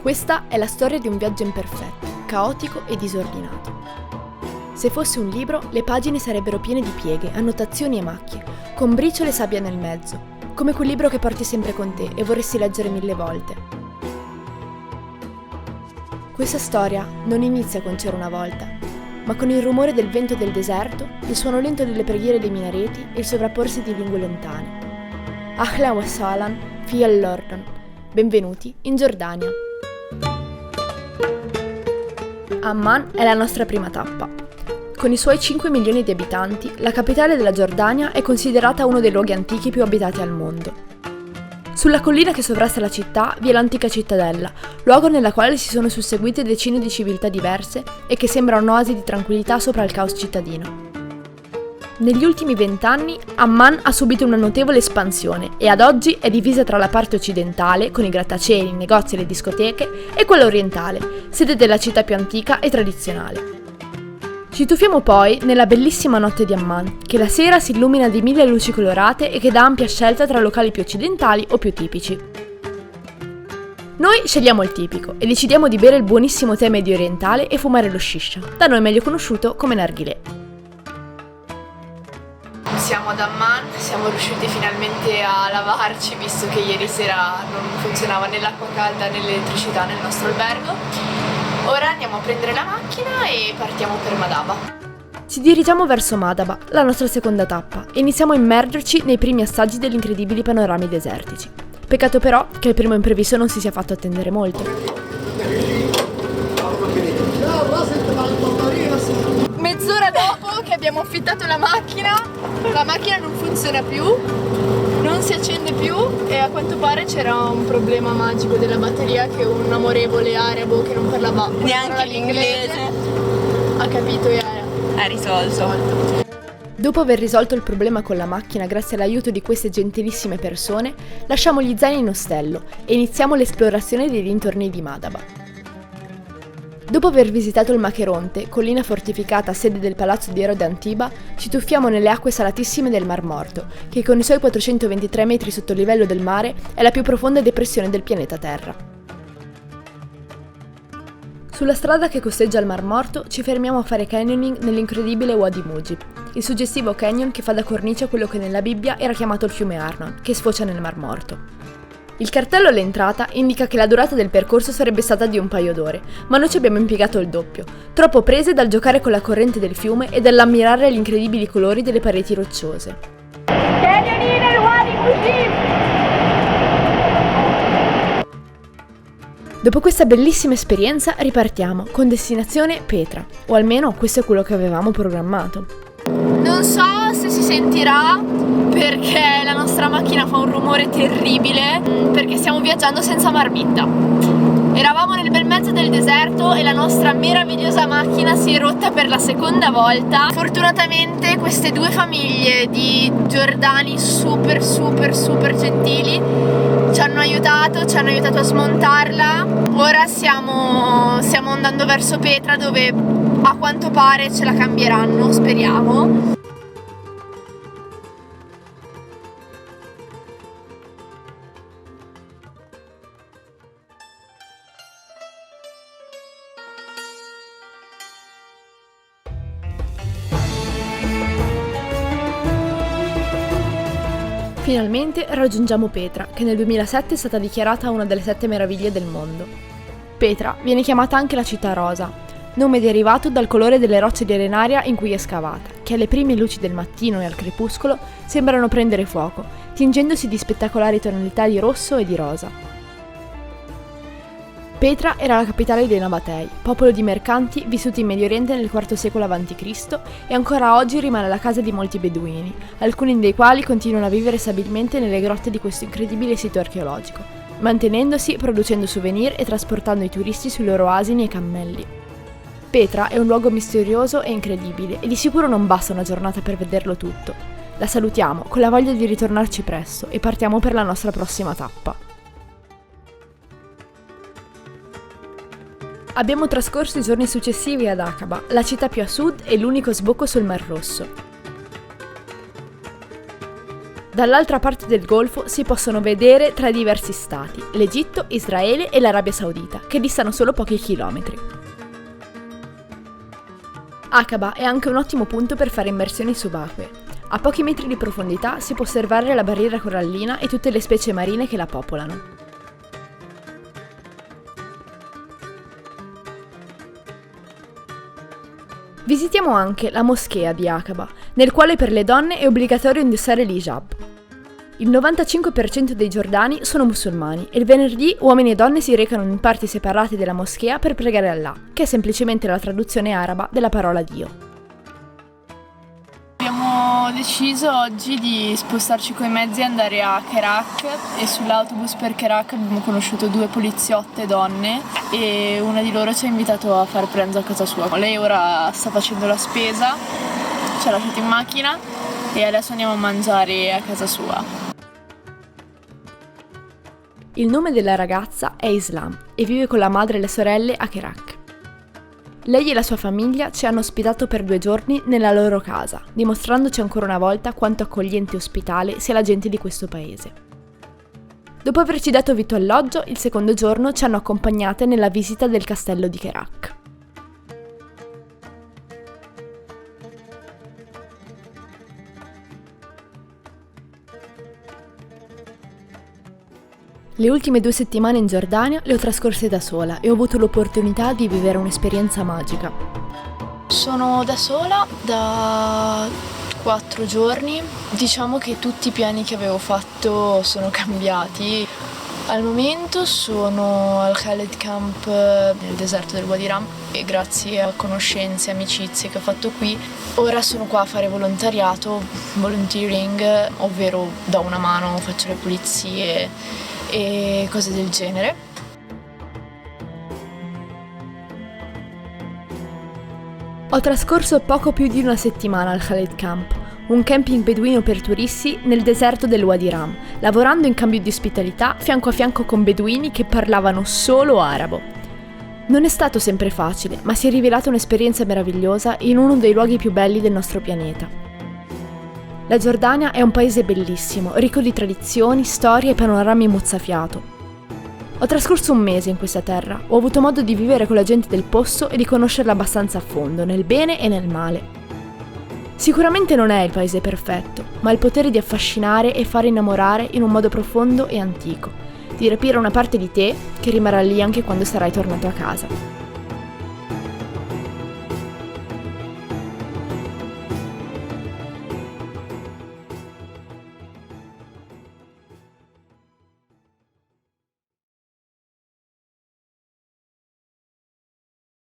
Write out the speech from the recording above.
Questa è la storia di un viaggio imperfetto, caotico e disordinato. Se fosse un libro, le pagine sarebbero piene di pieghe, annotazioni e macchie, con briciole e sabbia nel mezzo, come quel libro che porti sempre con te e vorresti leggere 1000 volte. Questa storia non inizia con C'era una volta, ma con il rumore del vento del deserto, il suono lento delle preghiere dei minareti e il sovrapporsi di lingue lontane. Ahlan wa sahlan fi al-Jordan. Benvenuti in Giordania. Amman è la nostra prima tappa. Con i suoi 5 milioni di abitanti, la capitale della Giordania è considerata uno dei luoghi antichi più abitati al mondo. Sulla collina che sovrasta la città vi è l'antica cittadella, luogo nella quale si sono susseguite decine di civiltà diverse e che sembra un'oasi di tranquillità sopra il caos cittadino. Negli ultimi 20 anni Amman ha subito una notevole espansione e ad oggi è divisa tra la parte occidentale, con i grattacieli, i negozi e le discoteche, e quella orientale, sede della città più antica e tradizionale. Ci tuffiamo poi nella bellissima notte di Amman, che la sera si illumina di 1000 luci colorate e che dà ampia scelta tra locali più occidentali o più tipici. Noi scegliamo il tipico e decidiamo di bere il buonissimo tè medio orientale e fumare lo shisha, da noi meglio conosciuto come narghilè. Siamo ad Amman, siamo riusciti finalmente a lavarci visto che ieri sera non funzionava né l'acqua calda né l'elettricità nel nostro albergo. Ora andiamo a prendere la macchina e partiamo per Madaba. Ci dirigiamo verso Madaba, la nostra seconda tappa, e iniziamo a immergerci nei primi assaggi degli incredibili panorami desertici. Peccato però che il primo imprevisto non si sia fatto attendere molto. Mezz'ora dopo che abbiamo affittato la macchina non funziona più, non si accende più e a quanto pare c'era un problema magico della batteria che un amorevole arabo che non parlava neanche l'inglese ha capito e ha risolto. Dopo aver risolto il problema con la macchina grazie all'aiuto di queste gentilissime persone, lasciamo gli zaini in ostello e iniziamo l'esplorazione dei dintorni di Madaba. Dopo aver visitato il Macheronte, collina fortificata sede del palazzo di Erode Antiba, ci tuffiamo nelle acque salatissime del Mar Morto, che con i suoi 423 metri sotto il livello del mare è la più profonda depressione del pianeta Terra. Sulla strada che costeggia il Mar Morto ci fermiamo a fare canyoning nell'incredibile Wadi Mujib, il suggestivo canyon che fa da cornice a quello che nella Bibbia era chiamato il fiume Arnon, che sfocia nel Mar Morto. Il cartello all'entrata indica che la durata del percorso sarebbe stata di un paio d'ore, ma noi ci abbiamo impiegato il doppio, troppo prese dal giocare con la corrente del fiume e dall'ammirare gli incredibili colori delle pareti rocciose. Dopo questa bellissima esperienza ripartiamo, con destinazione Petra, o almeno questo è quello che avevamo programmato. Non so se si sentirà perché la nostra macchina fa un rumore terribile, perché stiamo viaggiando senza marmitta. Eravamo nel bel mezzo del deserto e la nostra meravigliosa macchina si è rotta per la seconda volta. Fortunatamente queste due famiglie di giordani super gentili ci hanno aiutato a smontarla. Ora stiamo andando verso Petra dove a quanto pare ce la cambieranno, speriamo. Finalmente raggiungiamo Petra, che nel 2007 è stata dichiarata una delle 7 meraviglie del mondo. Petra viene chiamata anche la città rosa, nome derivato dal colore delle rocce di arenaria in cui è scavata, che alle prime luci del mattino e al crepuscolo sembrano prendere fuoco, tingendosi di spettacolari tonalità di rosso e di rosa. Petra era la capitale dei Nabatei, popolo di mercanti vissuti in Medio Oriente nel IV secolo a.C. e ancora oggi rimane la casa di molti beduini, alcuni dei quali continuano a vivere stabilmente nelle grotte di questo incredibile sito archeologico, mantenendosi, producendo souvenir e trasportando i turisti sui loro asini e cammelli. Petra è un luogo misterioso e incredibile e di sicuro non basta una giornata per vederlo tutto. La salutiamo con la voglia di ritornarci presto e partiamo per la nostra prossima tappa. Abbiamo trascorso i giorni successivi ad Aqaba, la città più a sud e l'unico sbocco sul Mar Rosso. Dall'altra parte del Golfo si possono vedere tre diversi stati, l'Egitto, Israele e l'Arabia Saudita, che distano solo pochi chilometri. Aqaba è anche un ottimo punto per fare immersioni subacquee. A pochi metri di profondità si può osservare la barriera corallina e tutte le specie marine che la popolano. Visitiamo anche la moschea di Aqaba, nel quale per le donne è obbligatorio indossare l'hijab. Il 95% dei giordani sono musulmani e il venerdì uomini e donne si recano in parti separate della moschea per pregare Allah, che è semplicemente la traduzione araba della parola Dio. Abbiamo deciso oggi di spostarci coi mezzi e andare a Kerak e sull'autobus per Kerak abbiamo conosciuto 2 poliziotte donne e una di loro ci ha invitato a fare pranzo a casa sua. Lei ora sta facendo la spesa, ci ha lasciato in macchina e adesso andiamo a mangiare a casa sua. Il nome della ragazza è Islam e vive con la madre e le sorelle a Kerak. Lei e la sua famiglia ci hanno ospitato per 2 giorni nella loro casa, dimostrandoci ancora una volta quanto accogliente e ospitale sia la gente di questo paese. Dopo averci dato vitto e alloggio, il secondo giorno ci hanno accompagnate nella visita del castello di Kerak. Le ultime 2 settimane in Giordania le ho trascorse da sola e ho avuto l'opportunità di vivere un'esperienza magica. Sono da sola da 4 giorni, diciamo che tutti i piani che avevo fatto sono cambiati. Al momento sono al Khaled Camp nel deserto del Wadi Rum e grazie a conoscenze e amicizie che ho fatto qui, ora sono qua a fare volontariato, volunteering, ovvero do una mano, faccio le pulizie e cose del genere. Ho trascorso poco più di una settimana al Khaled Camp, un camping beduino per turisti nel deserto del Wadi Rum, lavorando in cambio di ospitalità fianco a fianco con beduini che parlavano solo arabo. Non è stato sempre facile, ma si è rivelata un'esperienza meravigliosa in uno dei luoghi più belli del nostro pianeta. La Giordania è un paese bellissimo, ricco di tradizioni, storie e panorami mozzafiato. Ho trascorso un mese in questa terra, ho avuto modo di vivere con la gente del posto e di conoscerla abbastanza a fondo, nel bene e nel male. Sicuramente non è il paese perfetto, ma ha il potere di affascinare e fare innamorare in un modo profondo e antico, di rapire una parte di te che rimarrà lì anche quando sarai tornato a casa.